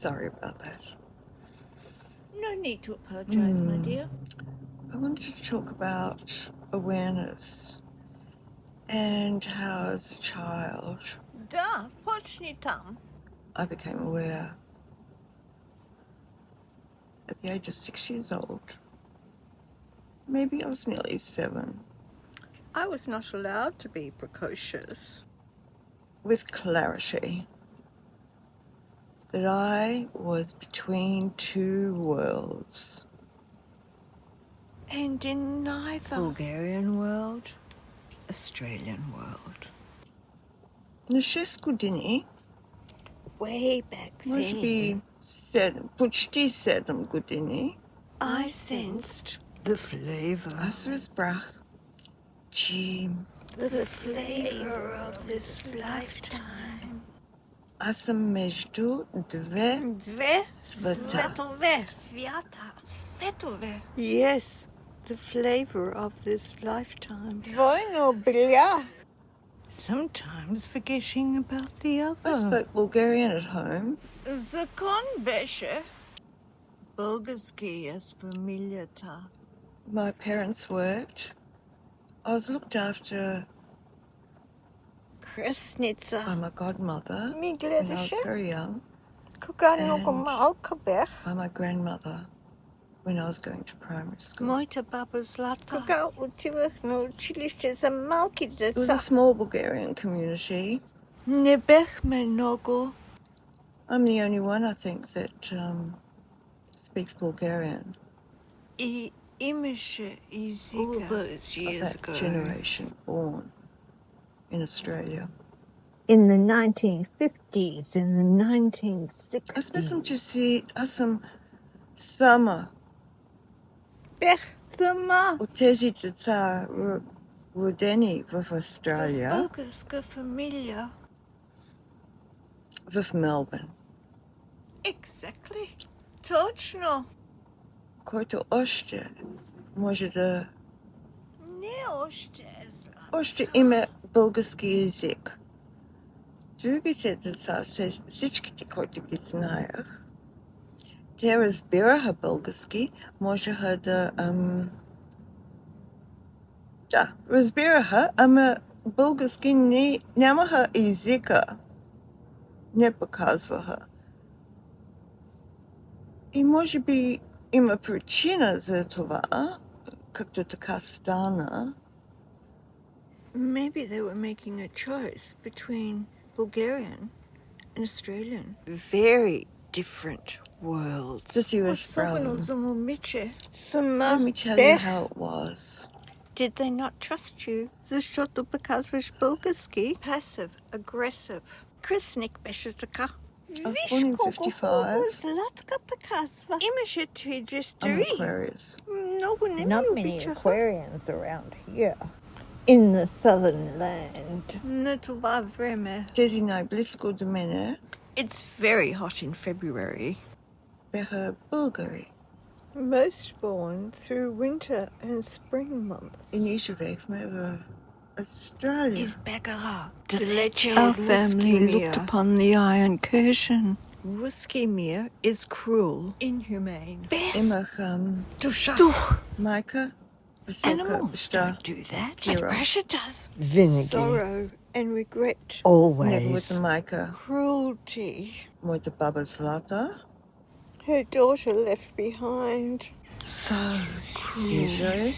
Sorry about that. No need to apologise, my dear. I wanted to talk about awareness and how as a child Da, pocznij tam. I became aware at the age of 6 years old. Maybe I was nearly 7. I was not allowed to be precocious. With clarity that I was between two worlds. And in neither Bulgarian world, Australian world. На 6 години, Way back може then, би 7, почти 7 години, I sensed the flavour. аз разбрах, че The flavour of this lifetime. аз съм между две Две света. светове. Свята. Светове. Yes, the flavour of this lifetime. Двойно бля. Sometimes forgetting about the other. I spoke Bulgarian at home. Закон беше. Български е с фамилията. My parents worked. I was looked after Кръстница. by my godmother Ми when I was гледаше. very young, Кога много малка бях. by my grandmother when I was going to primary school. Моята баба Златка. Кога отивах на училище за малки It was a деца. small Bulgarian community. Не бехме много. I'm the only one, I think, that speaks Bulgarian И имаше езика. All those of years that ago. generation born in Australia. In the 1950s, in the 1960s. Аз мислям, че аз съм сама Бех сама. от тези деца, родени в В Австралия, българска фамилия. в Мелбърн, Exactly. Точно. който още може да... Не още е Златка. Още има български език. Другите деца, всичките, които ги знаех, те разбираха български, можеха да... да, разбираха, ама български нямаха езика. Не показваха. И може би има причина за това, както така стана. Maybe they were making a choice between Bulgarian and Australian. Very different worlds. Да си разбрала. Особено за момиче. Let me tell you how it was. Did they not trust you? Защото показваш български. Passive, aggressive. Кръстник беше така. I was Виж born in колко 55. хубаво Златка показва. Имаше I'm твиджестери. Aquarius. Много не ми Not many обичаха. Aquarians around here. In the southern land. На това време. Тези най-близко до мене It's very hot in February. бяха българи. Most born through winter and spring months. И ние живеехме в Австралия. Our family looked upon the Iron Curtain. Ruski Mir is cruel, inhumane. Имах Дух. майка, висока, Animals баща, don't do that. Hero. But Russia does. Vinegar. Sorrow and regret. неговата Always. майка, Cruelty. моята баба Zlata, Her daughter left behind. So cruel. Миже,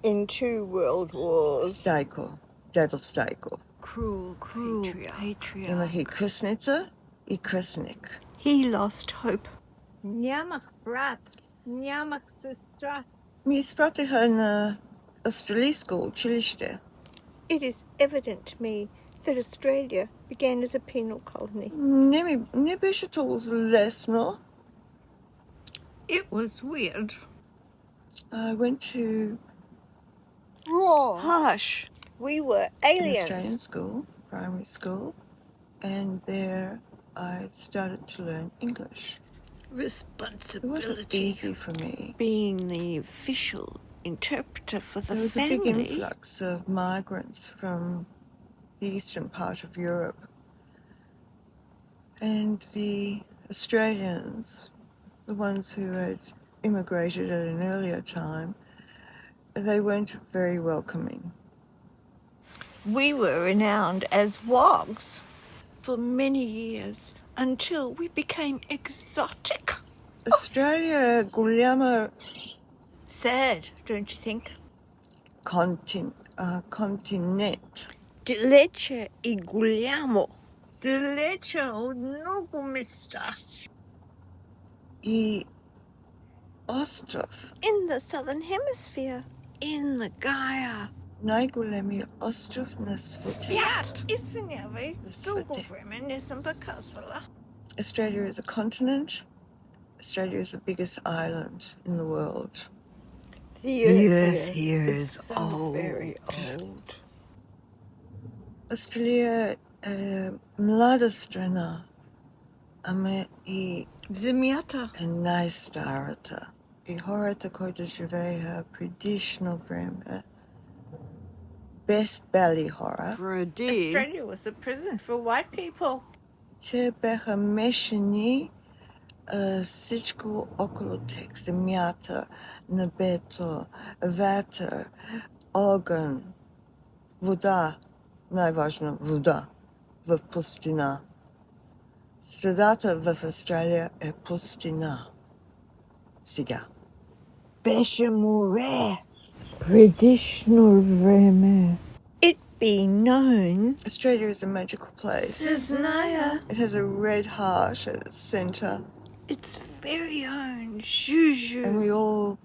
In 2 world wars. Стайко, дядо Стайко. Cruel patriarch. Имах и кръстница и кръстник. He lost hope. Нямах брат, нямах сестра. Ми изпратиха на австралийско училище. It is evident to me that Australia began as a penal colony. Не беше толкова лесно. It was weird. I went to Raw. Harsh. We were an aliens. Australian school, primary school, and there I started to learn English. It wasn't Responsibility. easy for me. Being the official interpreter for the There was a big family. influx of migrants from the eastern part of Europe. And the Australians, the ones who had immigrated at an earlier time, they weren't very welcoming. We were renowned as wogs for many years until we became exotic. Australia, Guglielmo Sad, don't you think? continent. Deleće I Guglielmo. Deleće od mnogo mesta. I ostrov. In the Southern Hemisphere. In the Gaia. Najgolemi ostrov na svete. Sviat! Izvinjavaj, dugo vreme nisam pokazala. Australia is a continent. Australia is the biggest island in the world. The earth here is so old. Very old. Australia mlada strana. Ame I Zemljata. najstarata. I horata koja živeha traditional vreme. Best belly horror. Australia was a prison for white people. Че беха мешани всичко около тях. Земята, небето, вятър, огън, вода, най-важно вода в пустина. Средата в Австралия е пустина. Сега. Беше море. Traditional време. It be known. Australia is a magical place. Znaya. It has a red heart at its center. Its very own JuJu. And we all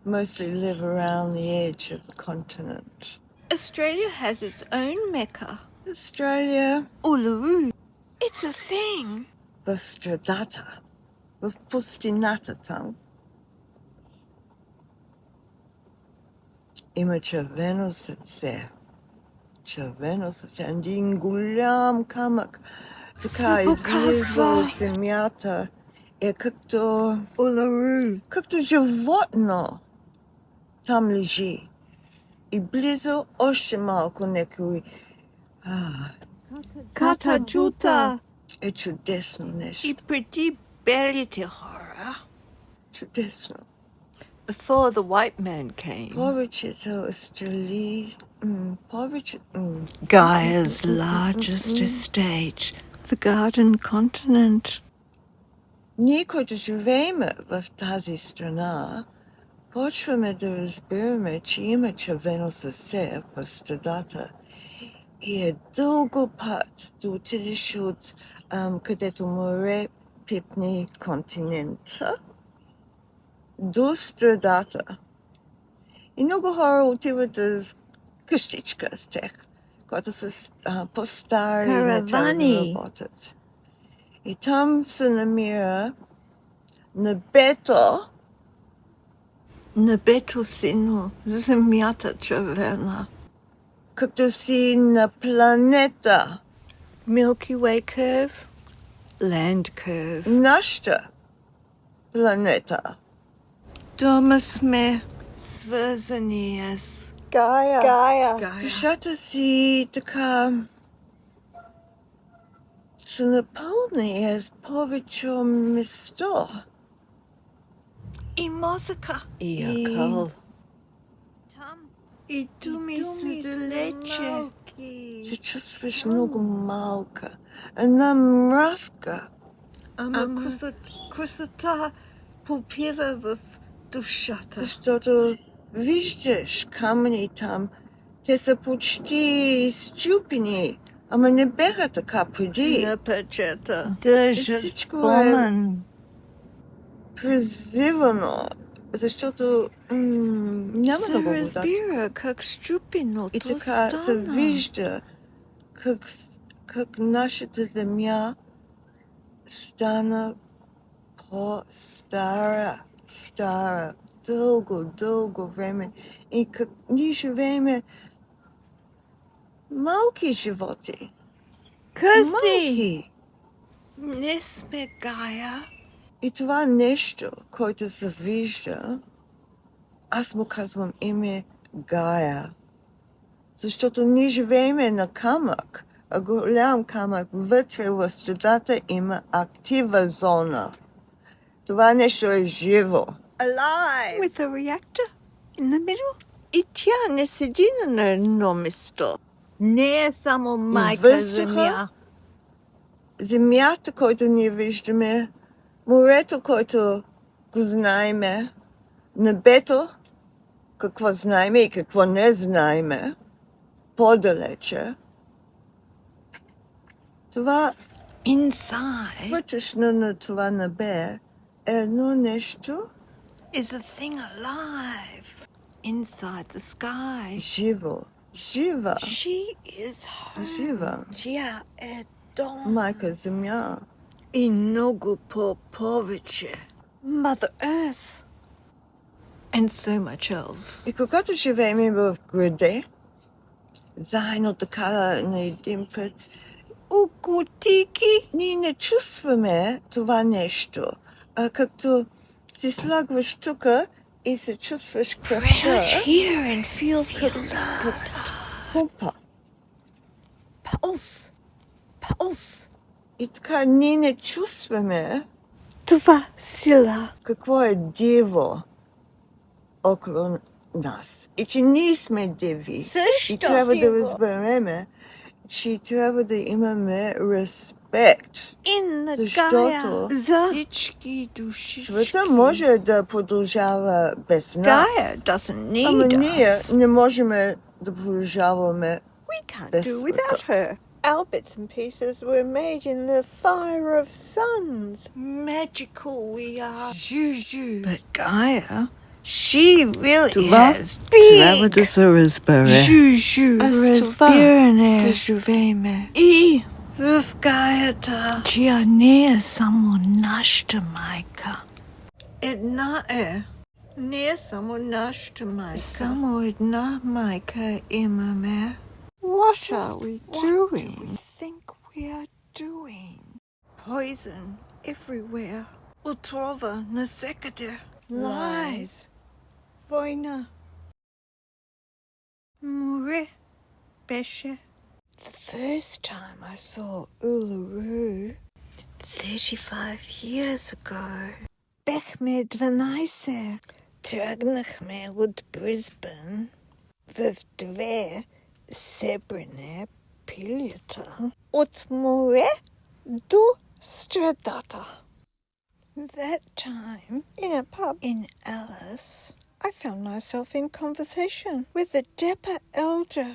mostly live around the edge of the continent. Australia has its own Mecca. Australia. Uluṟu. It's a thing. В страдата, в пустината там, има червено сърце. Червено сърце. Един голям камък. Така излиза от земята. Е както Uluṟu. Както животно. Там лежи. И близо още малко някой. Катаджута. Е чудесно нещо. И преди белите хора. Чудесно. Before the white man came. Повечето австралии, Gaia's largest estate, the garden continent. Ние, които живеем в тази страна, почваме да разбираме, че има червено сърце в страдата. И е дълго път да отидеш от където море пипни континента до страдата. И много хора отиват с къщичка с тях, които са по-стари и не трябва да работят. И там се намира небето. Небето сино, земята червена. Като си на планета. Milky Way curve, land curve. Нашата планета. Дома сме свързани с Gaia. Душата си така се напълни с повече место. И мозъка. И акъл. Там. И думи са далече. Се чувстваш много малка. Една мравка. Ама красота попива в душата. Защото виждаш камъни там. Те са почти счупени. Ама не бяха така преди. На печета. Държат спомен. Призивано. Защото няма много вода. Се разбира как счупеното И така се вижда как нашата земя стана по-стара, дълго време. И как ние живееме малки животи. Къси. Малки. Не сме Gaia. И това нещо, което се вижда, аз му казвам име Gaia. Защото ние живееме на камък, голям камък вътре в студата има актива зона. Това нещо е живо. Alive! With a reactor in the middle? И тя не седи на едно место. Не е само майка въздуха, земя. Земята, който ние виждаме, морето, който го знаеме, небето, какво знаеме и какво не знаеме, по-далече. Това Inside вътрешно на това небе е едно нещо is a thing alive. Inside the sky. живо, жива, She is home. жива. Тя е дом. Майка земя. И много повече. Mother Earth. And so much else. И когато живеем в граде, заедно така на един път, Укутики. ние не чувстваме това нещо. Както си слагваш тука и се чувстваш кръвта. Press here and feel the Пумпа. pulse. Pulse. И така ние не чувстваме Това сила. какво е диво около нас. И че ние сме диви. Защо И трябва да диво? разбереме, че трябва да имаме респект. In the Защото Gaia. За всички души. Света може да продължава без нас. Gaia doesn't need Ама ние us. не можем да продължаваме We can't без do света. without her. Our bits and pieces were made in the fire of suns. Magical we are. JuJu. But Gaia, she really Това has трябва big. да се разбере. JuJu. Разбиране. Да живееме. И в Гаята. Тя не е само нашата майка. Една е. Не е само нашата майка. Само една майка имаме. What are we doing? What do we think we are doing? Poison everywhere. Отрова навсякъде. Lies. Война. Море беше. The first time I saw Uluṟu 35 years ago. Бехме 12. Тръгнахме от Бризбен в две сребърни пилета от море до страдата. That time, in a pub in Alice, I found myself in conversation with a dapper elder,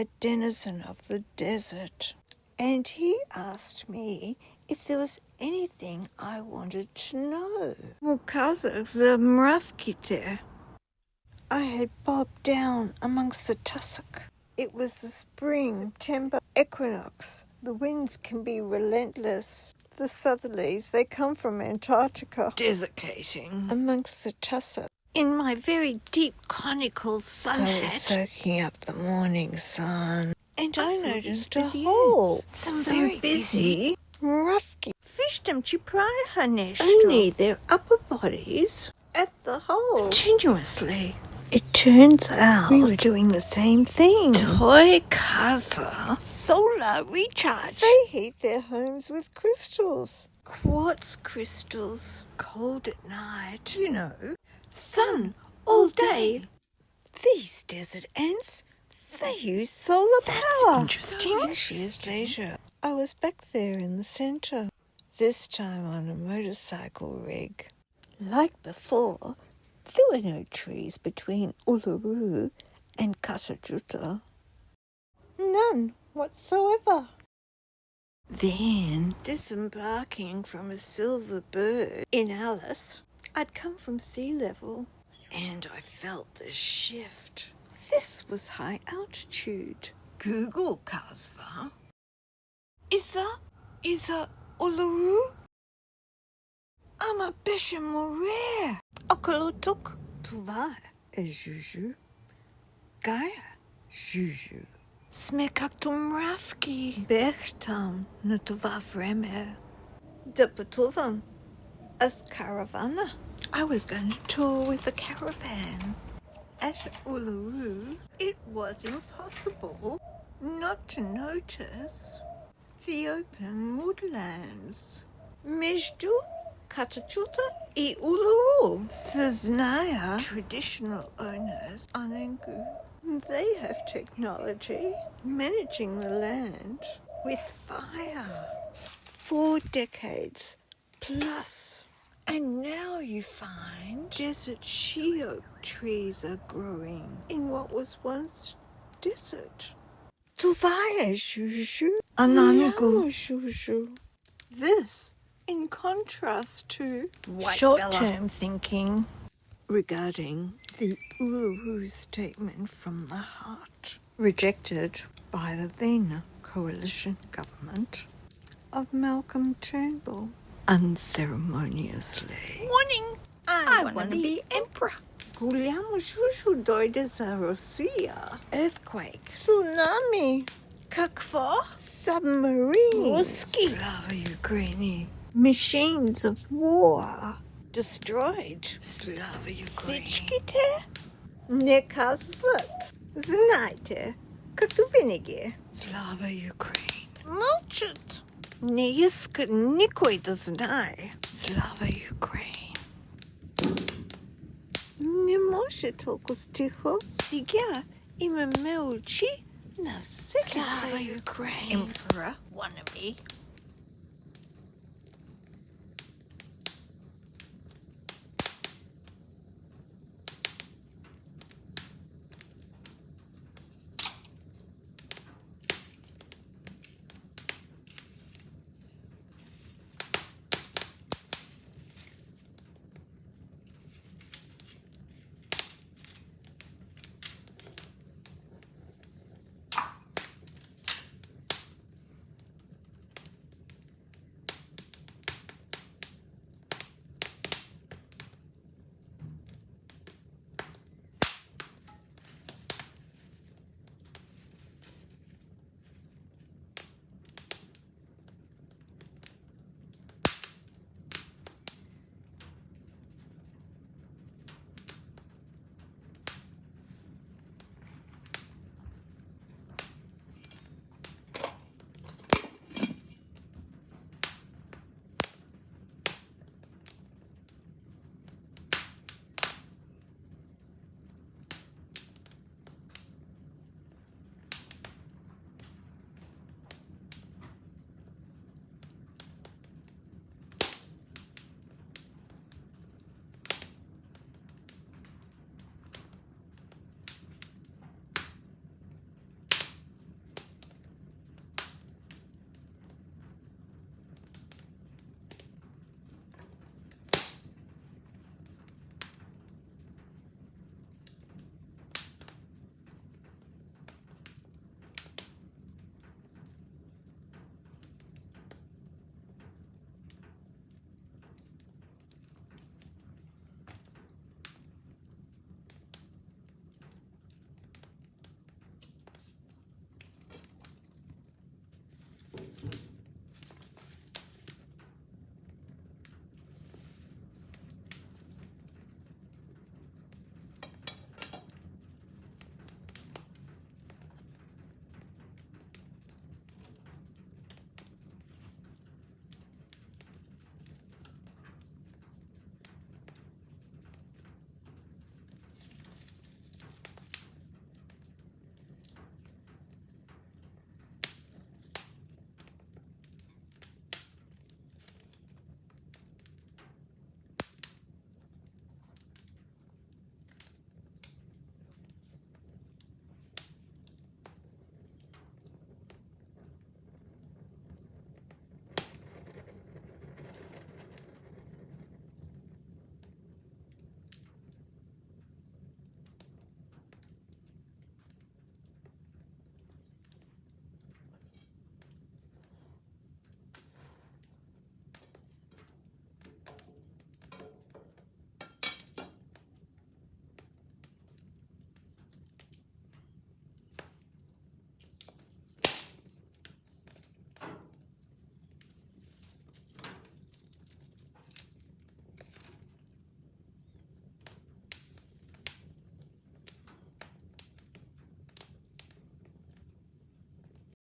a denizen of the desert, and he asked me if there was anything I wanted to know. Казах за мравките. I had bobbed down amongst the tussock. It was the spring-September equinox. The winds can be relentless. The southerlies, they come from Antarctica. Desiccating. Amongst the tussock. In my very deep conical sun hat. I was soaking up the morning sun. And I noticed a hole. Some very busy. Ruski. Виждам, че правеха нещо. Only their upper bodies at the hole. Continuously. It turns out we were doing the same thing. Той каза solar recharge. They heat their homes with crystals. Quartz crystals. Cold at night. You know. Sun all day. These desert ants, they use solar power. That's interesting. I was back there in the center. This time on a motorcycle rig. Like before, there were no trees between Uluṟu and Kamchatka. None whatsoever. Then, disembarking from a silver bird in Alice, I'd come from sea level, and I felt the shift. This was high altitude. Google казва. Иза Uluṟu? Ама беше море. Около тук. Това е JuJu. Gaia JuJu. Сме както мравки. Бех там на това време. Да пътувам. С каравана. I was going to tour with the caravan. At Uluṟu, it was impossible. not to notice the open woodlands. Между Kamchatka и Uluṟu. Saznaya, traditional owners, Anengu. They have technology managing the land with fire. 4 decades plus. And now you find desert she oak trees are growing in what was once desert. Gaia JuJu. Uluṟu JuJu. This, in contrast to short-term thinking regarding the Uluṟu Statement from the heart, rejected by the then coalition government of Malcolm Turnbull unceremoniously. Warning! I want to be emperor. Gulamo JuJu doide za Russia. Earthquake. Tsunami. Kakva. Submarine. Ruski. Slava Ukraine. Machines of war. Destroyed. Slava Ukraine. Sichkite. Nekazvat. Znайте. Как tu винаги. Slava Ukraine. Молчат. Не искат никой да знае. Slava Ukraine. Не може толкова тихо. Сега имаме очи на всеки. Slava Ukraine. Emperor. Wannabe.